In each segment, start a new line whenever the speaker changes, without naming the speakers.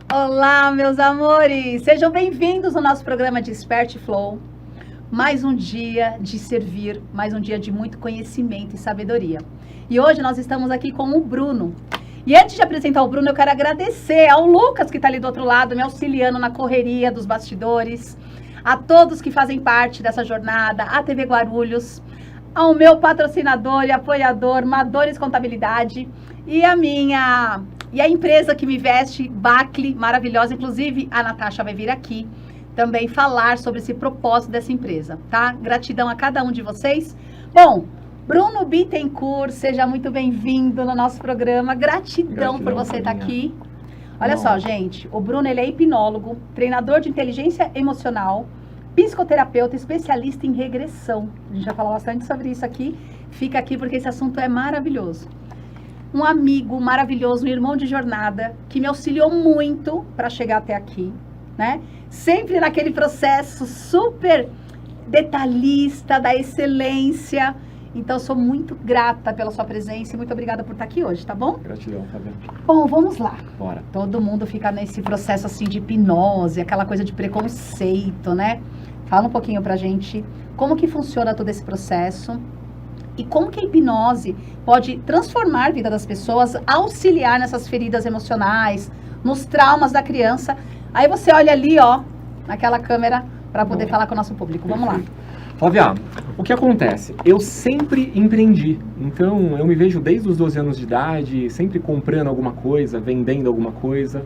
Olá, meus amores! Sejam bem-vindos ao nosso programa Desperte Flow. Mais um dia de servir, mais um dia de muito conhecimento e sabedoria. E hoje nós estamos aqui com o Bruno. E antes de apresentar o Bruno, eu quero agradecer ao Lucas, que está ali do outro lado, me auxiliando na correria dos bastidores, a todos que fazem parte dessa jornada, a TV Guarulhos, ao meu patrocinador e apoiador, Madores Contabilidade, e a empresa que me veste, Bacli, maravilhosa. Inclusive, a Natasha vai vir aqui também falar sobre esse propósito dessa empresa, tá? Gratidão a cada um de vocês. Bom, Bruno Bittencourt, seja muito bem-vindo no nosso programa. Gratidão por você estar aqui. Olha só, gente, o Bruno, ele é hipnólogo, treinador de inteligência emocional, psicoterapeuta, especialista em regressão. A gente vai falar bastante sobre isso aqui. Fica aqui porque esse assunto é maravilhoso. Um amigo maravilhoso, um irmão de jornada, que me auxiliou muito para chegar até aqui, né? Sempre naquele processo super detalhista, da excelência. Então, sou muito grata pela sua presença e muito obrigada por estar aqui hoje, tá bom?
Gratidão, Fabiana.
Bom, vamos lá.
Bora.
Todo mundo fica nesse processo assim de hipnose, aquela coisa de preconceito, né? Fala um pouquinho pra gente como que funciona todo esse processo e como que a hipnose pode transformar a vida das pessoas, auxiliar nessas feridas emocionais, nos traumas da criança. Aí você olha ali, ó, naquela câmera para poder falar com o nosso público. Vamos lá.
Flávia, o que acontece? Eu sempre empreendi, então eu me vejo desde os 12 anos de idade, sempre comprando alguma coisa, vendendo alguma coisa.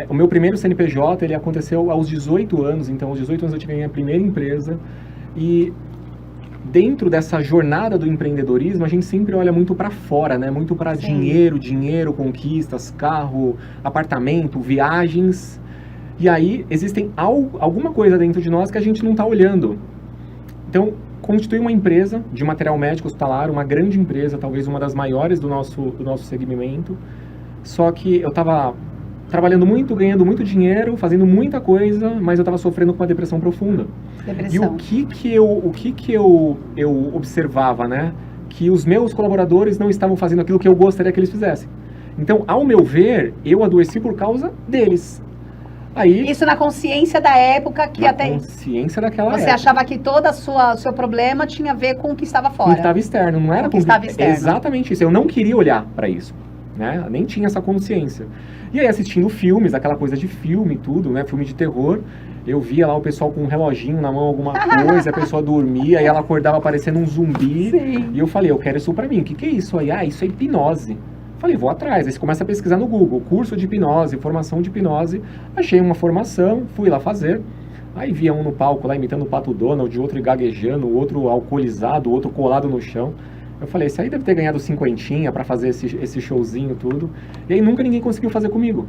O meu primeiro CNPJ, ele aconteceu aos 18 anos, então aos 18 anos eu tive a minha primeira empresa. E dentro dessa jornada do empreendedorismo, a gente sempre olha muito para fora, né? Muito para dinheiro, conquistas, carro, apartamento, viagens. E aí existem alguma coisa dentro de nós que a gente não está olhando. Então, constitui uma empresa de material médico hospitalar, uma grande empresa, talvez uma das maiores do nosso segmento. Só que eu estava trabalhando muito, ganhando muito dinheiro, fazendo muita coisa, mas eu estava sofrendo com uma depressão profunda.
Depressão.
E o que eu observava, né? Que os meus colaboradores não estavam fazendo aquilo que eu gostaria que eles fizessem. Então, ao meu ver, eu adoeci por causa deles. Aí,
isso na consciência da época que até
consciência daquela
você
época.
achava que todo o seu problema tinha a ver com o que estava fora.
Com o que estava externo, não era
com o que estava externo.
Exatamente isso. Eu não queria olhar para isso, né? Nem tinha essa consciência. E aí assistindo filmes, aquela coisa de filme e tudo, né? Filme de terror, eu via lá o pessoal com um reloginho na mão, alguma coisa, a pessoa dormia e ela acordava parecendo um zumbi.
Sim.
E eu falei, eu quero isso para mim. O que é isso aí? Ah, isso é hipnose. Falei, vou atrás. Aí você começa a pesquisar no Google, curso de hipnose, formação de hipnose. Achei uma formação, fui lá fazer. Aí via um no palco lá imitando o Pato Donald, outro gaguejando, outro alcoolizado, outro colado no chão. Eu falei, esse aí deve ter ganhado cinquentinha pra fazer esse showzinho tudo. E aí nunca ninguém conseguiu fazer comigo.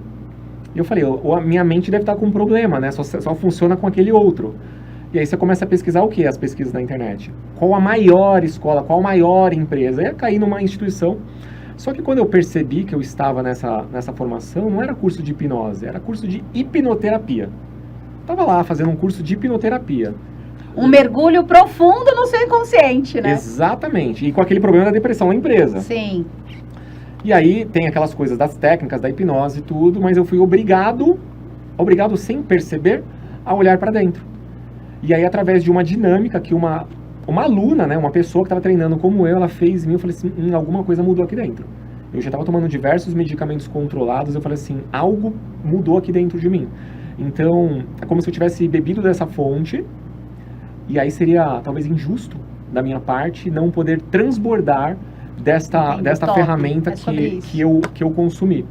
E eu falei, a minha mente deve estar com um problema, né? Só funciona com aquele outro. E aí você começa a pesquisar o que? As pesquisas na internet. Qual a maior escola, qual a maior empresa? Aí eu caí numa instituição. Só que quando eu percebi que eu estava nessa formação, não era curso de hipnose, era curso de hipnoterapia. Estava lá fazendo um curso de hipnoterapia.
Um mergulho profundo no seu inconsciente, né?
Exatamente. E com aquele problema da depressão na empresa.
Sim.
E aí tem aquelas coisas das técnicas, da hipnose e tudo, mas eu fui obrigado sem perceber, a olhar para dentro. E aí através de uma dinâmica que uma aluna, né, uma pessoa que estava treinando como eu, ela fez em mim, eu falei assim, alguma coisa mudou aqui dentro. Eu já estava tomando diversos medicamentos controlados, eu falei assim, algo mudou aqui dentro de mim. Então, é como se eu tivesse bebido dessa fonte, e aí seria talvez injusto da minha parte não poder transbordar desta ferramenta que eu consumi.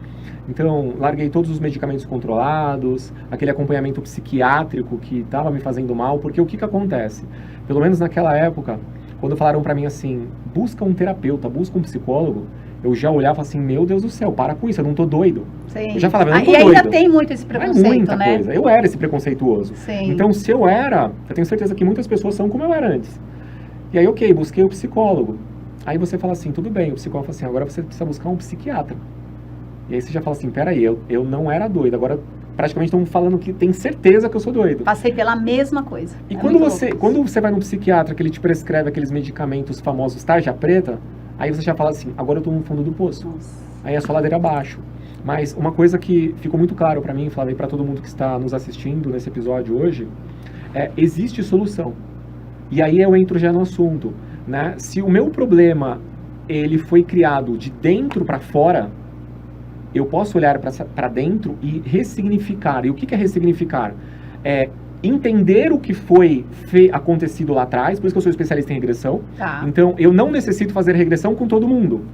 Então, larguei todos os medicamentos controlados, aquele acompanhamento psiquiátrico que estava me fazendo mal, porque o que acontece? Pelo menos naquela época, quando falaram para mim assim, busca um terapeuta, busca um psicólogo, eu já olhava assim, meu Deus do céu, para com isso, eu não tô doido.
Sim.
Eu já falava, eu não tô
doido. E ainda
doido.
tem muito esse preconceito,
muita
né?
coisa. Eu era esse preconceituoso.
Sim.
Então, se eu era, eu tenho certeza que muitas pessoas são como eu era antes. E aí, ok, busquei o psicólogo. Aí você fala assim, tudo bem, o psicólogo fala assim, agora você precisa buscar um psiquiatra. E aí você já fala assim, peraí, eu não era doido, agora praticamente estão falando que tem certeza que eu sou doido.
Passei pela mesma coisa.
E quando você vai no psiquiatra, que ele te prescreve aqueles medicamentos famosos tarja preta, aí você já fala assim, agora eu tô no fundo do poço.
Nossa.
Aí é só ladeira abaixo. Mas uma coisa que ficou muito claro para mim, falei para todo mundo que está nos assistindo nesse episódio hoje, existe solução. E aí eu entro já no assunto, né? Se o meu problema ele foi criado de dentro para fora, eu posso olhar para dentro e ressignificar. E o que é ressignificar? É entender o que foi acontecido lá atrás, por isso que eu sou especialista em regressão.
Tá.
Então, eu não necessito fazer regressão com todo mundo.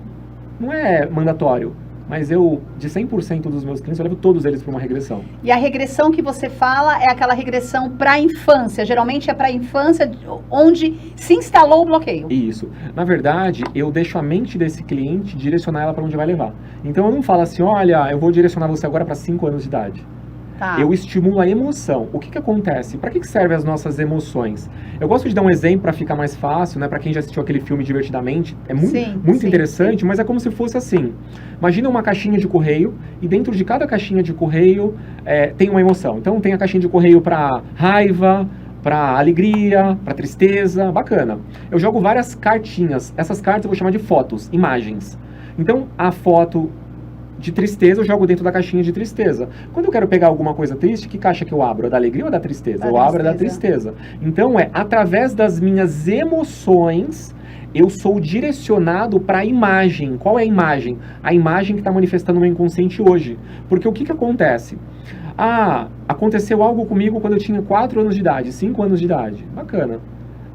Não é mandatório. Mas eu, de 100% dos meus clientes, eu levo todos eles para uma regressão.
E a regressão que você fala é aquela regressão para a infância. Geralmente é para a infância onde se instalou o bloqueio.
Isso. Na verdade, eu deixo a mente desse cliente direcionar ela para onde vai levar. Então, eu não falo assim, olha, eu vou direcionar você agora para 5 anos de idade.
Tá.
Eu estimulo a emoção. O que acontece? Para que servem as nossas emoções? Eu gosto de dar um exemplo para ficar mais fácil, né? Para quem já assistiu aquele filme Divertidamente. É muito interessante, mas é como se fosse assim. Imagina uma caixinha de correio e dentro de cada caixinha de correio tem uma emoção. Então tem a caixinha de correio para raiva, para alegria, para tristeza. Bacana. Eu jogo várias cartinhas. Essas cartas eu vou chamar de fotos, imagens. Então a foto de tristeza, eu jogo dentro da caixinha de tristeza. Quando eu quero pegar alguma coisa triste, que caixa que eu abro? É da alegria ou da tristeza? Eu abro da tristeza. Então, através das minhas emoções, eu sou direcionado para a imagem. Qual é a imagem? A imagem que está manifestando no meu inconsciente hoje. Porque o que acontece? Aconteceu algo comigo quando eu tinha 4 anos de idade, 5 anos de idade. Bacana.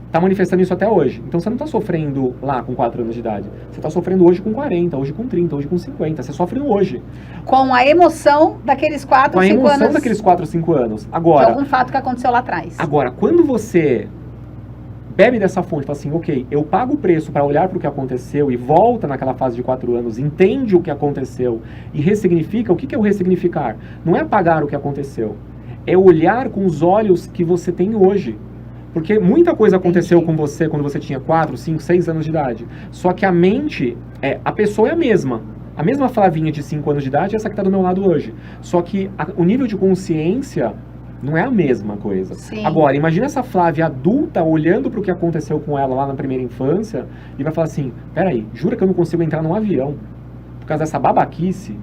Está manifestando isso até hoje. Então você não está sofrendo lá com 4 anos de idade. Você está sofrendo hoje com 40, hoje com 30, hoje com 50. Você sofre hoje.
Com a emoção daqueles 4, 5 anos.
Com a emoção daqueles 4, 5 anos. Agora,
de algum fato que aconteceu lá atrás.
Agora, quando você bebe dessa fonte e fala assim, ok, eu pago o preço para olhar para o que aconteceu e volta naquela fase de 4 anos, entende o que aconteceu e ressignifica, o que é o ressignificar? Não é apagar o que aconteceu. É olhar com os olhos que você tem hoje. Porque muita coisa aconteceu com você quando você tinha 4, 5, 6 anos de idade. Só que a mente, a pessoa é a mesma. A mesma Flavinha de 5 anos de idade é essa que está do meu lado hoje. Só que o nível de consciência não é a mesma coisa.
Sim.
Agora, imagina essa Flávia adulta olhando para o que aconteceu com ela lá na primeira infância e vai falar assim, peraí, jura que eu não consigo entrar num avião por causa dessa babaquice?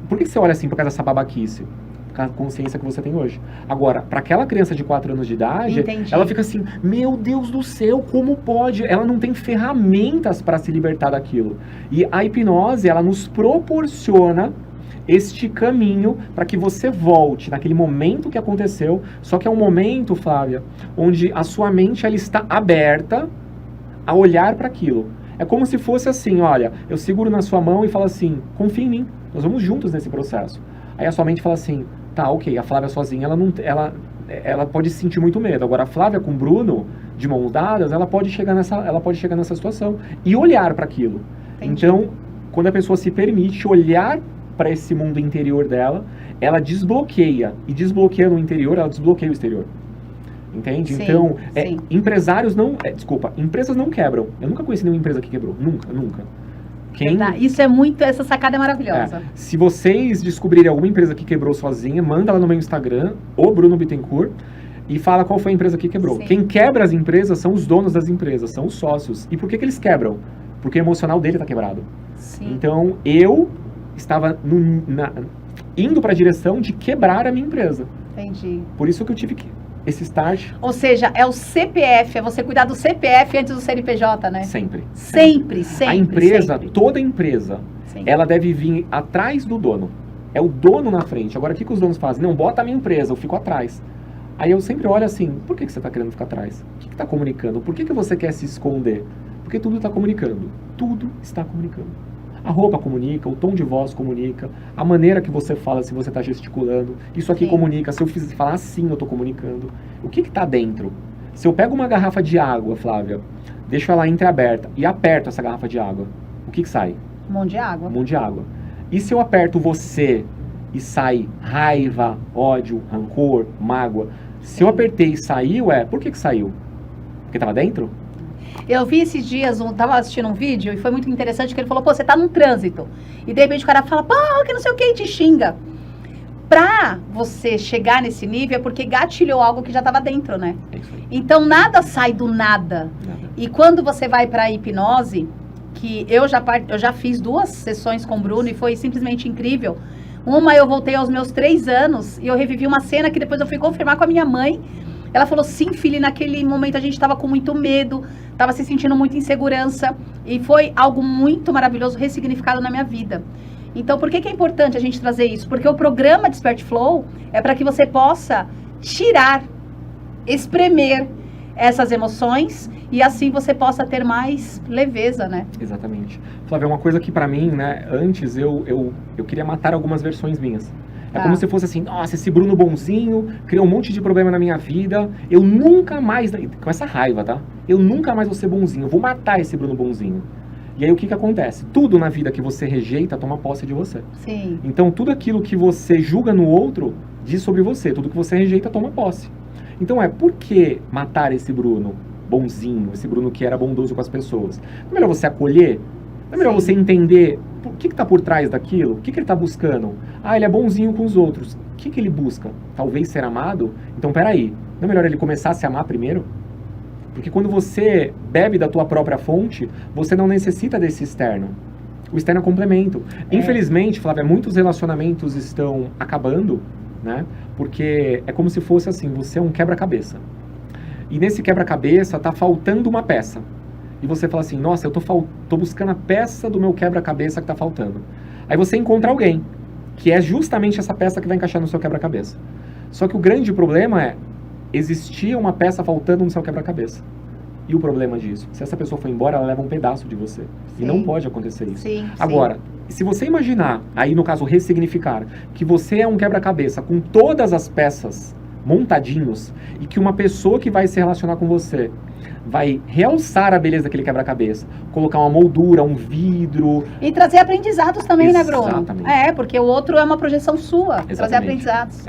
Por que você olha assim por causa dessa babaquice? A consciência que você tem hoje. Agora, para aquela criança de 4 anos de idade,
Entendi.
Ela fica assim, meu Deus do céu, como pode? Ela não tem ferramentas para se libertar daquilo. E a hipnose, ela nos proporciona este caminho para que você volte naquele momento que aconteceu, só que é um momento, Flávia, onde a sua mente ela está aberta a olhar para aquilo. É como se fosse assim, olha, eu seguro na sua mão e falo assim, confia em mim, nós vamos juntos nesse processo. Aí a sua mente fala assim, tá, ok, a Flávia sozinha, ela pode sentir muito medo. Agora, a Flávia com o Bruno, de mãos dadas, ela pode chegar nessa situação e olhar para aquilo.
Entendi.
Então, quando a pessoa se permite olhar para esse mundo interior dela, ela desbloqueia. E desbloqueando o interior, ela desbloqueia o exterior. Entende?
Sim,
Então,
sim.
Empresas não quebram. Eu nunca conheci nenhuma empresa que quebrou. Nunca.
Isso é muito, essa sacada é maravilhosa.
Se vocês descobrirem alguma empresa que quebrou sozinha, manda lá no meu Instagram, o Bruno Bittencourt, e fala qual foi a empresa que quebrou.
Sim.
Quem quebra as empresas são os donos das empresas, são os sócios. E por que eles quebram? Porque o emocional dele está quebrado.
Sim.
Então, eu estava indo para a direção de quebrar a minha empresa.
Entendi.
Por isso que eu tive esse start.
Ou seja, é o CPF, é você cuidar do CPF antes do CNPJ, né?
Sempre.
Sempre.
A empresa,
sempre.
toda empresa,
Sim.
ela deve vir atrás do dono. É o dono na frente. Agora, o que os donos fazem? Não, bota a minha empresa, eu fico atrás. Aí eu sempre olho assim, por que você está querendo ficar atrás? O que está comunicando? Por que você quer se esconder? Porque tudo está comunicando. Tudo está comunicando. A roupa comunica, o tom de voz comunica, a maneira que você fala se você está gesticulando. Isso aqui
Sim.
comunica. Se eu falar assim, eu estou comunicando. O que está dentro? Se eu pego uma garrafa de água, Flávia, deixo ela entreaberta e aperto essa garrafa de água, o que sai?
Um monte de água.
Um monte de água. E se eu aperto você e sai raiva, ódio, rancor, mágoa? Se eu apertei e saiu, por que saiu? Porque estava dentro?
Eu vi esses dias, tava assistindo um vídeo e foi muito interessante que ele falou, pô, você tá num trânsito. E de repente o cara fala, pô, que não sei o que, e te xinga. Pra você chegar nesse nível é porque gatilhou algo que já tava dentro, né?
É isso aí.
Então nada sai do nada.
Nada.
E quando você vai pra hipnose, que eu já fiz 2 sessões com o Bruno e foi simplesmente incrível. Uma, eu voltei aos meus 3 anos e eu revivi uma cena que depois eu fui confirmar com a minha mãe. Ela falou, sim, filha, naquele momento a gente estava com muito medo, estava se sentindo muita insegurança e foi algo muito maravilhoso, ressignificado na minha vida. Então, por que é importante a gente trazer isso? Porque o programa Desperte Flow é para que você possa tirar, espremer essas emoções e assim você possa ter mais leveza, né?
Exatamente. Flávia, uma coisa que pra mim, né, antes eu queria matar algumas versões minhas. É como se fosse assim, nossa, esse Bruno bonzinho criou um monte de problema na minha vida, eu nunca mais, com essa raiva, tá? Eu nunca mais vou ser bonzinho, eu vou matar esse Bruno bonzinho. E aí o que acontece? Tudo na vida que você rejeita toma posse de você.
Sim.
Então tudo aquilo que você julga no outro diz sobre você, tudo que você rejeita toma posse. Então por que matar esse Bruno bonzinho, esse Bruno que era bondoso com as pessoas? Não é melhor você acolher? Não é melhor você entender o que está por trás daquilo? O que ele está buscando? Ah, ele é bonzinho com os outros. O que ele busca? Talvez ser amado? Então, peraí. Não é melhor ele começar a se amar primeiro? Porque quando você bebe da tua própria fonte, você não necessita desse externo. O externo é complemento. Infelizmente, Flávia, muitos relacionamentos estão acabando, né? Porque é como se fosse assim, você é um quebra-cabeça. E nesse quebra-cabeça tá faltando uma peça. E você fala assim, nossa, eu tô buscando a peça do meu quebra-cabeça que tá faltando. Aí você encontra alguém, que é justamente essa peça que vai encaixar no seu quebra-cabeça. Só que o grande problema é, existia uma peça faltando no seu quebra-cabeça. E o problema disso? Se essa pessoa for embora, ela leva um pedaço de você. Sim. E não pode acontecer isso.
Sim,
agora, se você imaginar, aí no caso ressignificar, que você é um quebra-cabeça com todas as peças montadinhos e que uma pessoa que vai se relacionar com você vai realçar a beleza daquele quebra-cabeça, colocar uma moldura, um vidro.
E trazer aprendizados também,
Exatamente.
né, Bruno? Porque o outro é uma projeção sua.
Exatamente.
Trazer aprendizados.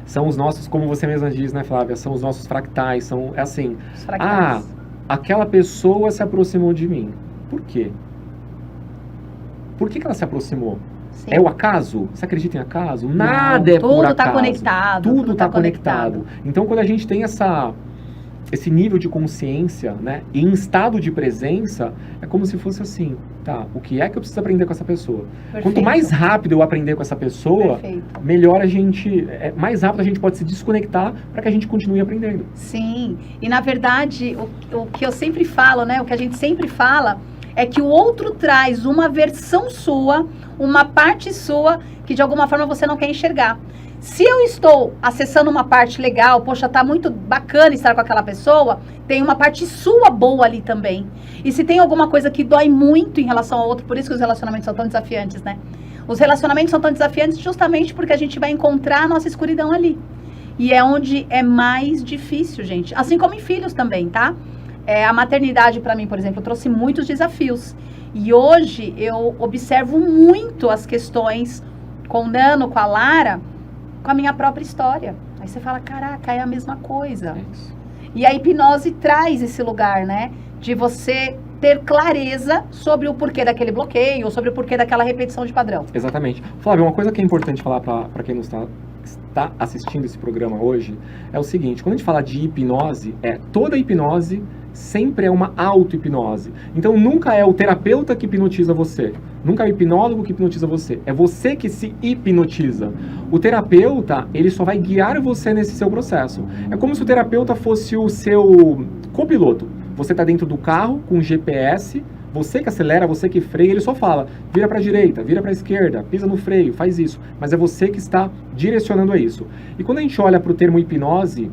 São os nossos, como você mesma diz, né, Flávia? São os nossos fractais, é assim.
Os fractais.
Aquela pessoa se aproximou de mim. Por quê? Por que ela se aproximou? Sim. É o acaso? Você acredita em acaso? Nada é por acaso.
Tudo está conectado.
Tudo está conectado. Então, quando a gente tem esse nível de consciência, né, e em estado de presença, é como se fosse assim, tá, o que é que eu preciso aprender com essa pessoa? Perfeito. Quanto mais rápido eu aprender com essa pessoa, melhor mais rápido a gente pode se desconectar para que a gente continue aprendendo.
Sim, e na verdade, o que eu sempre falo, né, o que a gente sempre fala, é que o outro traz uma versão sua, uma parte sua, que de alguma forma você não quer enxergar. Se eu estou acessando uma parte legal, poxa, tá muito bacana estar com aquela pessoa, tem uma parte sua boa ali também. E se tem alguma coisa que dói muito em relação ao outro, por isso que os relacionamentos são tão desafiantes, né? Os relacionamentos são tão desafiantes justamente porque a gente vai encontrar a nossa escuridão ali. E é onde é mais difícil, gente. Assim como em filhos também, tá? A maternidade, para mim, por exemplo, trouxe muitos desafios. E hoje eu observo muito as questões com o Nano, com a Lara, com a minha própria história. Aí você fala, caraca, é a mesma coisa. E a hipnose traz esse lugar, né? De você ter clareza sobre o porquê daquele bloqueio, ou sobre o porquê daquela repetição de padrão.
Exatamente. Flávio, uma coisa que é importante falar para quem não está assistindo esse programa hoje, é o seguinte, quando a gente fala de hipnose, toda hipnose sempre é uma auto-hipnose. Então nunca é o terapeuta que hipnotiza você. Nunca é o hipnólogo que hipnotiza você. É você que se hipnotiza. O terapeuta, ele só vai guiar você nesse seu processo. É como se o terapeuta fosse o seu copiloto. Você está dentro do carro com GPS, você que acelera, você que freia, ele só fala, vira para a direita, vira para a esquerda, pisa no freio, faz isso. Mas é você que está direcionando a isso. E quando a gente olha para o termo hipnose,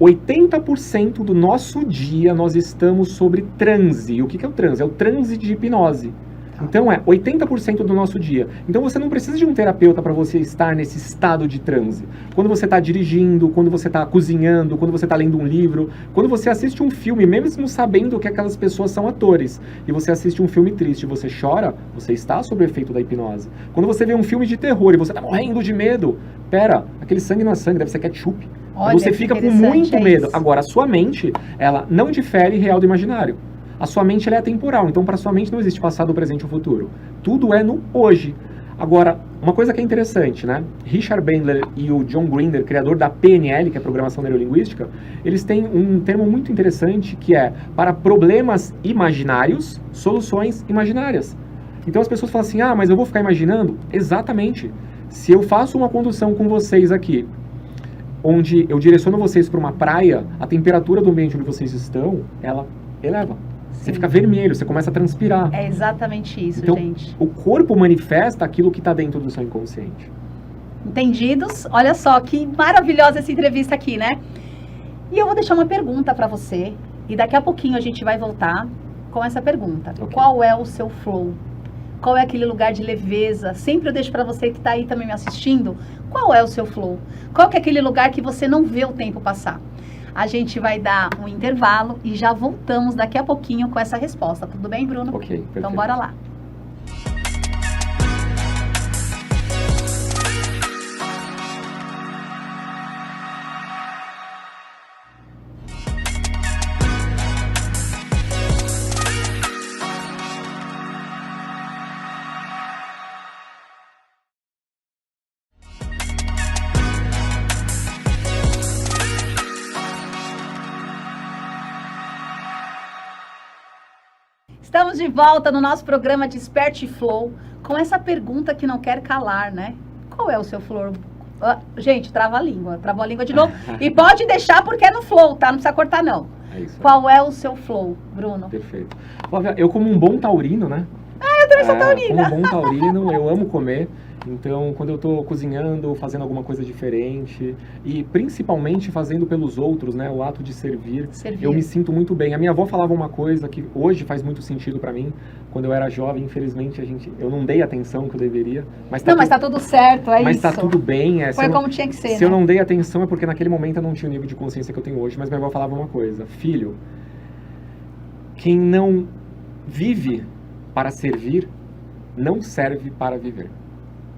80% do nosso dia nós estamos sobre transe. E o que é o transe? É o transe de hipnose. Então 80% do nosso dia. Então você não precisa de um terapeuta para você estar nesse estado de transe. Quando você está dirigindo, quando você está cozinhando, quando você está lendo um livro, quando você assiste um filme, mesmo sabendo que aquelas pessoas são atores, e você assiste um filme triste e você chora, você está sob o efeito da hipnose. Quando você vê um filme de terror e você está morrendo de medo, aquele sangue não é sangue, deve ser ketchup.
Olha,
você fica com muito medo. Agora, a sua mente, ela não difere real do imaginário. A sua mente ela é atemporal, então para sua mente não existe passado, presente ou futuro. Tudo é no hoje. Agora, Uma coisa que é interessante, né? Richard Bandler e o John Grinder, criador da PNL, que é Programação Neurolinguística, eles têm um termo muito interessante que é para problemas imaginários, soluções imaginárias. Então as pessoas falam assim, mas eu vou ficar imaginando? Exatamente. Se eu faço uma condução com vocês aqui, onde eu direciono vocês para uma praia, a temperatura do ambiente onde vocês estão, ela eleva. Você fica vermelho, você começa a transpirar.
É exatamente isso,
então,
gente.
O corpo manifesta aquilo que está dentro do seu inconsciente.
Entendidos? Olha só, que maravilhosa essa entrevista aqui, né? E eu vou deixar uma pergunta para você, e daqui a pouquinho a gente vai voltar com essa pergunta.
Okay.
Qual é o seu flow? Qual é aquele lugar de leveza? Sempre eu deixo para você que está aí também me assistindo, qual é o seu flow? Qual que é aquele lugar que você não vê o tempo passar? A gente vai dar um intervalo e já voltamos daqui a pouquinho com essa resposta. Tudo bem, Bruno?
Ok, perfeito.
Então bora lá. Estamos de volta no nosso programa Desperte Flow com essa pergunta que não quer calar, né? Qual é o seu flow? Gente, travou a língua de novo. E pode deixar porque é no flow, tá? Não precisa cortar, não.
É isso.
Qual é o seu flow, Bruno?
Perfeito. Flávia, eu como um bom taurino, né?
Eu também sou taurina.
Como um bom taurino, eu amo comer. Então, quando eu estou cozinhando, fazendo alguma coisa diferente e principalmente fazendo pelos outros, né, o ato de servir, eu me sinto muito bem. A minha avó falava uma coisa que hoje faz muito sentido para mim. Quando eu era jovem, infelizmente, eu não dei a atenção que eu deveria. Mas tá
tudo certo, é
mas
isso.
Mas tá tudo bem.
Foi como tinha que ser,
Se eu não dei atenção é porque naquele momento eu não tinha o nível de consciência que eu tenho hoje. Mas minha avó falava uma coisa: filho, quem não vive para servir, não serve para viver.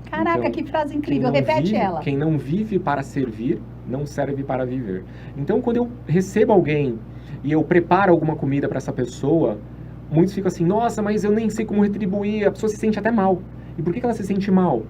Caraca,
então,
que frase incrível, repete ela.
Quem não vive para servir, não serve para viver. Então, quando eu recebo alguém e eu preparo alguma comida para essa pessoa, muitos ficam assim, nossa, mas eu nem sei como retribuir, a pessoa se sente até mal. E por que ela se sente mal?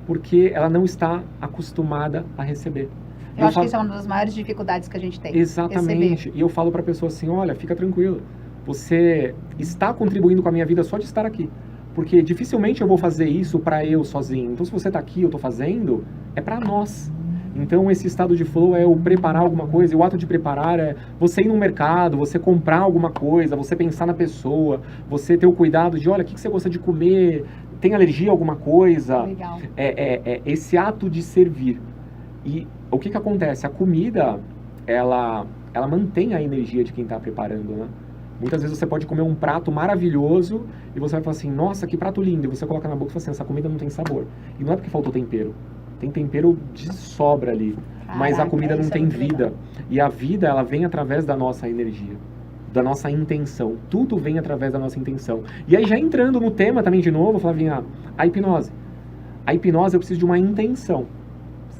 Porque ela não está acostumada a receber.
Eu acho que isso é uma das maiores dificuldades que a gente tem.
Exatamente.
Receber.
E eu falo para a pessoa assim, olha, fica tranquilo, você está contribuindo com a minha vida só de estar aqui. Porque dificilmente eu vou fazer isso para eu sozinho. Então, se você está aqui, eu estou fazendo, é para nós. Então, esse estado de flow é o preparar alguma coisa. E o ato de preparar é você ir no mercado, você comprar alguma coisa, você pensar na pessoa, você ter o cuidado de, olha, o que você gosta de comer? Tem alergia a alguma coisa?
Legal.
É esse ato de servir. E o que acontece? A comida, ela mantém a energia de quem está preparando, né? Muitas vezes você pode comer um prato maravilhoso e você vai falar assim, nossa, que prato lindo. E você coloca na boca e fala assim, essa comida não tem sabor. E não é porque faltou tempero. Tem tempero de sobra ali. Caraca, mas a comida não tem vida. Legal. E a vida, ela vem através da nossa energia, da nossa intenção. Tudo vem através da nossa intenção. E aí já entrando no tema também de novo, Flavinha, a hipnose. A hipnose eu preciso de uma intenção.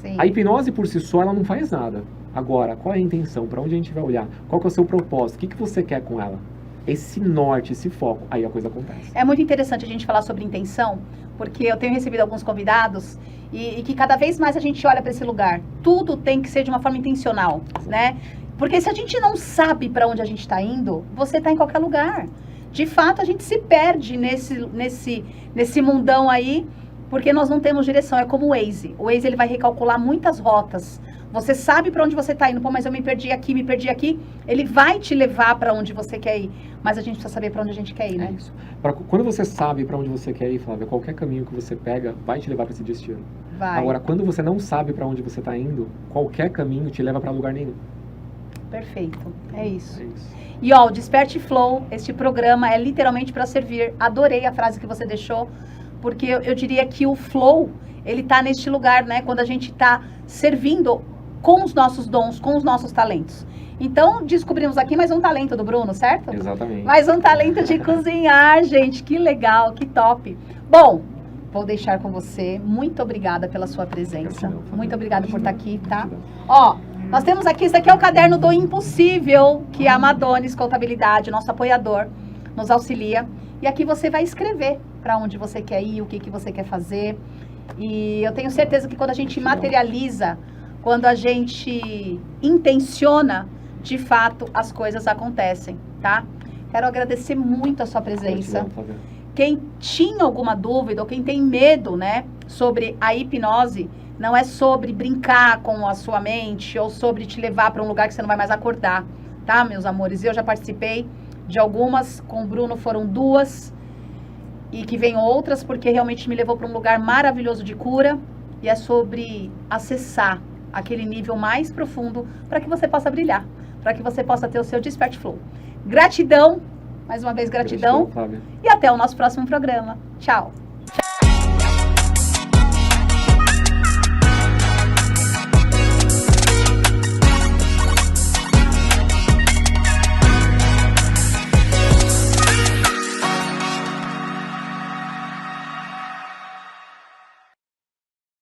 Sim.
A hipnose por si só, ela não faz nada. Agora, qual é a intenção? Para onde a gente vai olhar? Qual que é o seu propósito? O que você quer com ela? Esse norte, esse foco, aí a coisa acontece.
É muito interessante a gente falar sobre intenção, porque eu tenho recebido alguns convidados e que cada vez mais a gente olha para esse lugar. Tudo tem que ser de uma forma intencional, né? Porque se a gente não sabe para onde a gente está indo, você está em qualquer lugar. De fato, a gente se perde nesse mundão aí, porque nós não temos direção. É como o Waze. O Waze, ele vai recalcular muitas rotas. Você sabe para onde você está indo. Pô, mas eu me perdi aqui. Ele vai te levar para onde você quer ir. Mas a gente precisa saber para onde a gente quer ir, né?
É isso. Quando você sabe para onde você quer ir, Flávia, qualquer caminho que você pega vai te levar para esse destino.
Vai.
Agora, quando você não sabe para onde você está indo, qualquer caminho te leva para lugar nenhum.
Perfeito. É isso.
É isso.
E ó, o Desperte Flow, este programa é literalmente para servir. Adorei a frase que você deixou, porque eu diria que o flow, ele tá neste lugar, né? Quando a gente tá servindo com os nossos dons, com os nossos talentos. Então, descobrimos aqui mais um talento do Bruno, certo?
Exatamente.
Mais um talento de cozinhar, gente. Que legal, que top. Bom, vou deixar com você. Muito obrigada pela sua presença. Muito obrigada por estar aqui, tá? Ó, nós temos aqui, esse aqui é o caderno do Impossível, que a Madones Contabilidade, nosso apoiador, nos auxilia. E aqui você vai escrever para onde você quer ir, o que você quer fazer. E eu tenho certeza que quando a gente materializa, quando a gente intenciona, de fato, as coisas acontecem, tá? Quero agradecer muito a sua presença. Quem tinha alguma dúvida ou quem tem medo, né, sobre a hipnose, não é sobre brincar com a sua mente ou sobre te levar para um lugar que você não vai mais acordar, tá, meus amores? Eu já participei de algumas, com o Bruno foram 2, e que vem outras, porque realmente me levou para um lugar maravilhoso de cura, e é sobre acessar aquele nível mais profundo para que você possa brilhar, para que você possa ter o seu Desperte Flow. Gratidão, mais uma vez gratidão,
Fábio.
e até o nosso próximo programa. Tchau!